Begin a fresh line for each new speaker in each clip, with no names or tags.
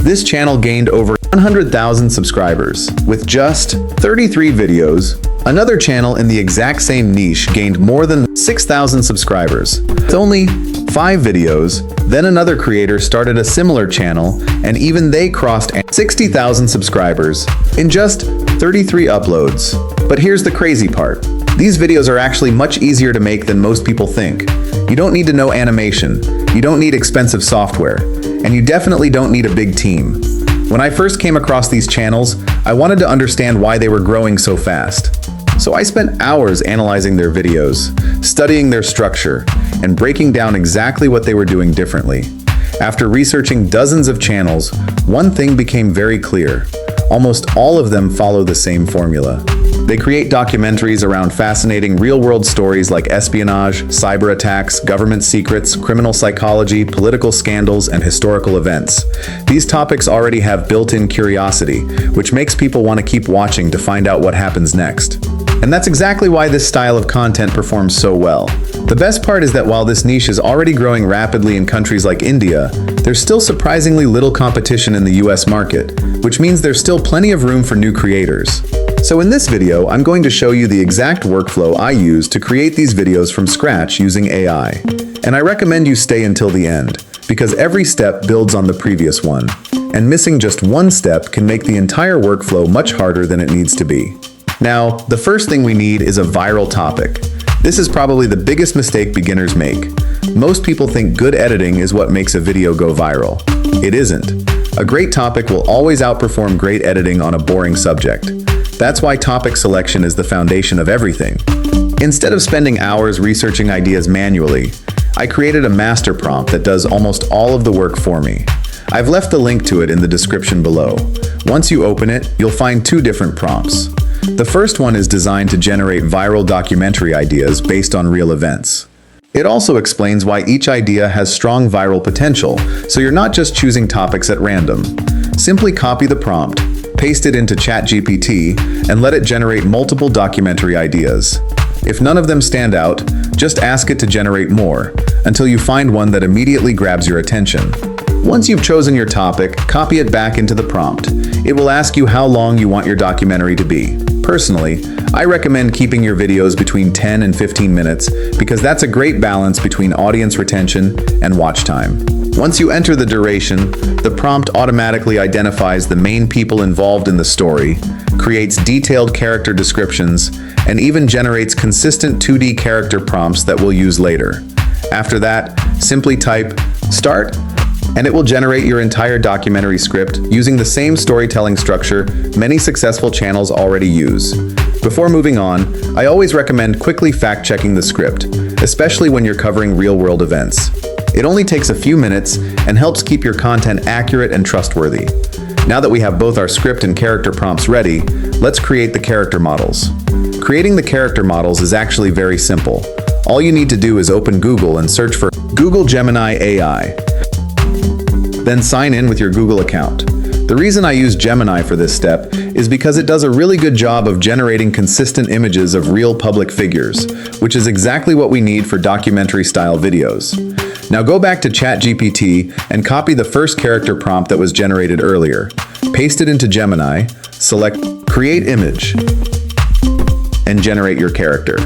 This channel gained over 100,000 subscribers with just 33 videos. Another channel in the exact same niche gained more than 6,000 subscribers with only 5 videos. Then another creator started a similar channel, and even they crossed 60,000 subscribers in just 33 uploads. But here's the crazy part. These videos are actually much easier to make than most people think. You don't need to know animation, you don't need expensive software, and you definitely don't need a big team. When I first came across these channels, I wanted to understand why they were growing so fast. So I spent hours analyzing their videos, studying their structure, and breaking down exactly what they were doing differently. After researching dozens of channels, one thing became very clear. Almost all of them follow the same formula. They create documentaries around fascinating real-world stories like espionage, cyber attacks, government secrets, criminal psychology, political scandals, and historical events. These topics already have built-in curiosity, which makes people want to keep watching to find out what happens next. And that's exactly why this style of content performs so well. The best part is that while this niche is already growing rapidly in countries like India, there's still surprisingly little competition in the US market, which means there's still plenty of room for new creators. So in this video, I'm going to show you the exact workflow I use to create these videos from scratch using AI. And I recommend you stay until the end, because every step builds on the previous one. And missing just one step can make the entire workflow much harder than it needs to be. Now, the first thing we need is a viral topic. This is probably the biggest mistake beginners make. Most people think good editing is what makes a video go viral. It isn't. A great topic will always outperform great editing on a boring subject. That's why topic selection is the foundation of everything. Instead of spending hours researching ideas manually, I created a master prompt that does almost all of the work for me. I've left the link to it in the description below. Once you open it, you'll find 2 different prompts. The first one is designed to generate viral documentary ideas based on real events. It also explains why each idea has strong viral potential, so you're not just choosing topics at random. Simply copy the prompt, paste it into ChatGPT, and let it generate multiple documentary ideas. If none of them stand out, just ask it to generate more, until you find one that immediately grabs your attention. Once you've chosen your topic, copy it back into the prompt. It will ask you how long you want your documentary to be. Personally, I recommend keeping your videos between 10 and 15 minutes because that's a great balance between audience retention and watch time. Once you enter the duration, the prompt automatically identifies the main people involved in the story, creates detailed character descriptions, and even generates consistent 2D character prompts that we'll use later. After that, simply type "Start," and it will generate your entire documentary script using the same storytelling structure many successful channels already use. Before moving on, I always recommend quickly fact-checking the script, especially when you're covering real-world events. It only takes a few minutes and helps keep your content accurate and trustworthy. Now that we have both our script and character prompts ready, let's create the character models. Creating the character models is actually very simple. All you need to do is open Google and search for Google Gemini AI. Then sign in with your Google account. The reason I use Gemini for this step is because it does a really good job of generating consistent images of real public figures, which is exactly what we need for documentary-style videos. Now go back to ChatGPT and copy the first character prompt that was generated earlier. Paste it into Gemini, select Create Image, and generate your character.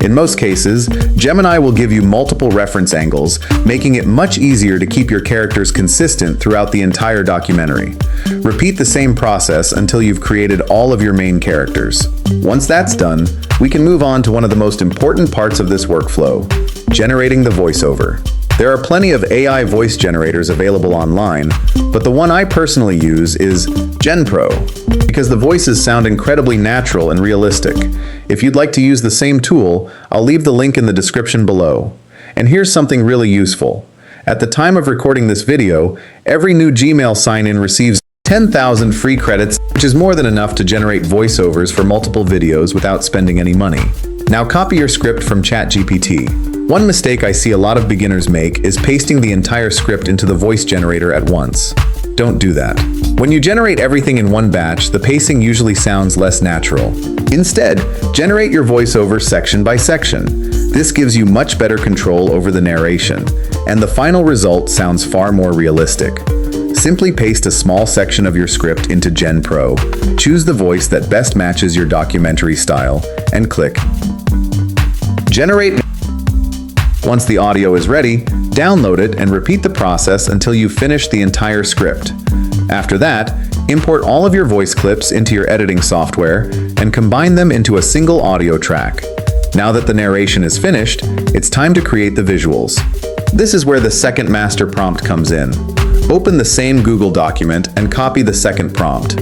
In most cases, Gemini will give you multiple reference angles, making it much easier to keep your characters consistent throughout the entire documentary. Repeat the same process until you've created all of your main characters. Once that's done, we can move on to one of the most important parts of this workflow, generating the voiceover. There are plenty of AI voice generators available online, but the one I personally use is GenPro, because the voices sound incredibly natural and realistic. If you'd like to use the same tool, I'll leave the link in the description below. And here's something really useful. At the time of recording this video, every new Gmail sign-in receives 10,000 free credits, which is more than enough to generate voiceovers for multiple videos without spending any money. Now copy your script from ChatGPT. One mistake I see a lot of beginners make is pasting the entire script into the voice generator at once. Don't do that. When you generate everything in one batch, the pacing usually sounds less natural. Instead, generate your voiceover section by section. This gives you much better control over the narration, and the final result sounds far more realistic. Simply paste a small section of your script into Gen Pro, choose the voice that best matches your documentary style, and click Generate. Once the audio is ready, download it and repeat the process until you've finished the entire script. After that, import all of your voice clips into your editing software and combine them into a single audio track. Now that the narration is finished, it's time to create the visuals. This is where the second master prompt comes in. Open the same Google document and copy the second prompt.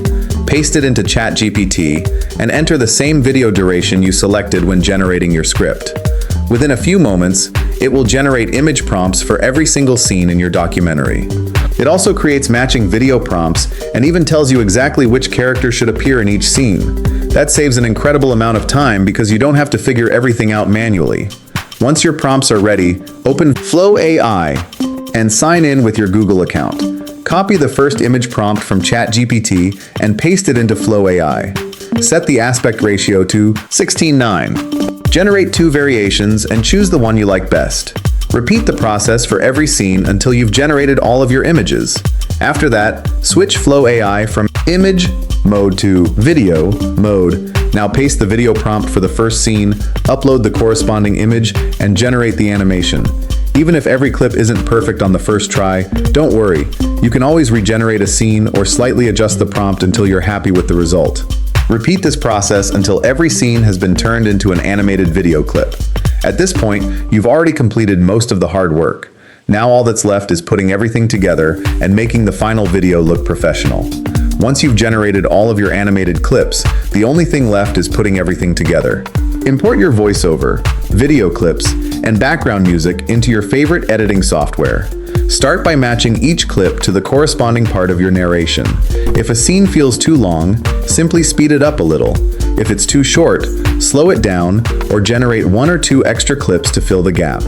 Paste it into ChatGPT and enter the same video duration you selected when generating your script. Within a few moments, it will generate image prompts for every single scene in your documentary. It also creates matching video prompts and even tells you exactly which character should appear in each scene. That saves an incredible amount of time because you don't have to figure everything out manually. Once your prompts are ready, open Flow AI and sign in with your Google account. Copy the first image prompt from ChatGPT and paste it into Flow AI. Set the aspect ratio to 16:9. Generate 2 variations and choose the one you like best. Repeat the process for every scene until you've generated all of your images. After that, switch Flow AI from image mode to video mode. Now paste the video prompt for the first scene, upload the corresponding image, and generate the animation. Even if every clip isn't perfect on the first try, don't worry. You can always regenerate a scene or slightly adjust the prompt until you're happy with the result. Repeat this process until every scene has been turned into an animated video clip. At this point, you've already completed most of the hard work. Now all that's left is putting everything together and making the final video look professional. Once you've generated all of your animated clips, the only thing left is putting everything together. Import your voiceover, video clips, and background music into your favorite editing software. Start by matching each clip to the corresponding part of your narration. If a scene feels too long, simply speed it up a little. If it's too short, slow it down or generate 1 or 2 extra clips to fill the gap.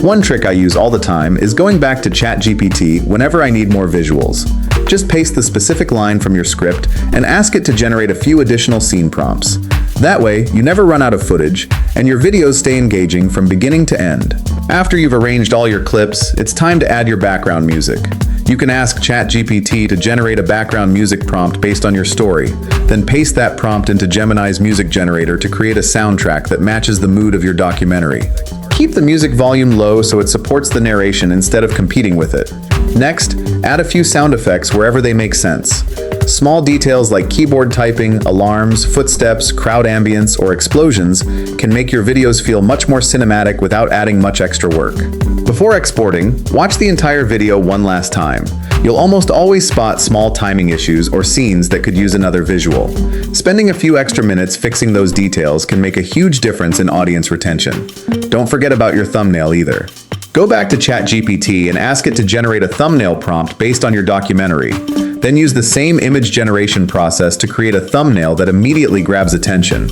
One trick I use all the time is going back to ChatGPT whenever I need more visuals. Just paste the specific line from your script and ask it to generate a few additional scene prompts. That way, you never run out of footage, and your videos stay engaging from beginning to end. After you've arranged all your clips, it's time to add your background music. You can ask ChatGPT to generate a background music prompt based on your story, then paste that prompt into Gemini's music generator to create a soundtrack that matches the mood of your documentary. Keep the music volume low so it supports the narration instead of competing with it. Next, add a few sound effects wherever they make sense. Small details like keyboard typing, alarms, footsteps, crowd ambience, or explosions can make your videos feel much more cinematic without adding much extra work. Before exporting, watch the entire video one last time. You'll almost always spot small timing issues or scenes that could use another visual. Spending a few extra minutes fixing those details can make a huge difference in audience retention. Don't forget about your thumbnail either. Go back to ChatGPT and ask it to generate a thumbnail prompt based on your documentary. Then use the same image generation process to create a thumbnail that immediately grabs attention.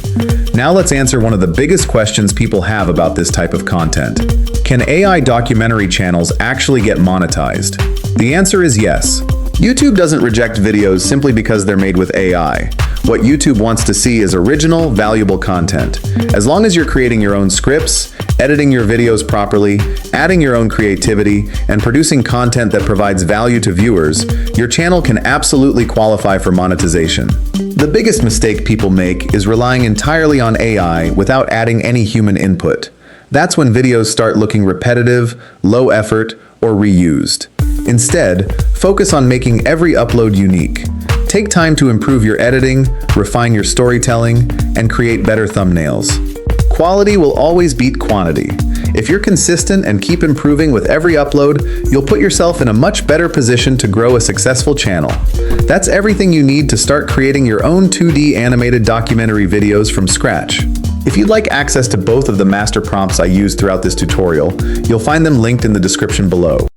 Now let's answer one of the biggest questions people have about this type of content. Can AI documentary channels actually get monetized? The answer is yes. YouTube doesn't reject videos simply because they're made with AI. What YouTube wants to see is original, valuable content. As long as you're creating your own scripts, editing your videos properly, adding your own creativity, and producing content that provides value to viewers, your channel can absolutely qualify for monetization. The biggest mistake people make is relying entirely on AI without adding any human input. That's when videos start looking repetitive, low effort, or reused. Instead, focus on making every upload unique. Take time to improve your editing, refine your storytelling, and create better thumbnails. Quality will always beat quantity. If you're consistent and keep improving with every upload, you'll put yourself in a much better position to grow a successful channel. That's everything you need to start creating your own 2D animated documentary videos from scratch. If you'd like access to both of the master prompts I used throughout this tutorial, you'll find them linked in the description below.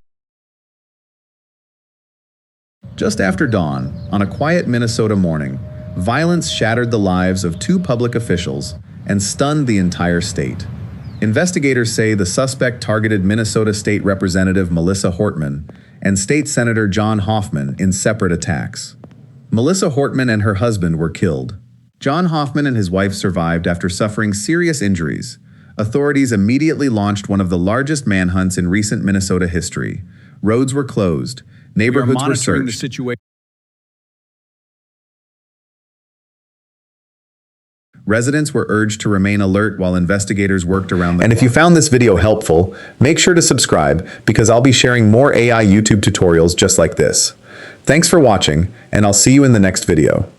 Just after dawn, on a quiet Minnesota morning, violence shattered the lives of 2 public officials and stunned the entire state. Investigators say the suspect targeted Minnesota State Representative Melissa Hortman and State Senator John Hoffman in separate attacks. Melissa Hortman and her husband were killed. John Hoffman and his wife survived after suffering serious injuries. Authorities immediately launched one of the largest manhunts in recent Minnesota history. Roads were closed, Neighborhoods were
monitoring the
searched.
situation.
Residents were urged to remain alert while investigators worked around the clock. And if you found this video helpful, make sure to subscribe because I'll be sharing more AI YouTube tutorials just like this. Thanks for watching, and I'll see you in the next video.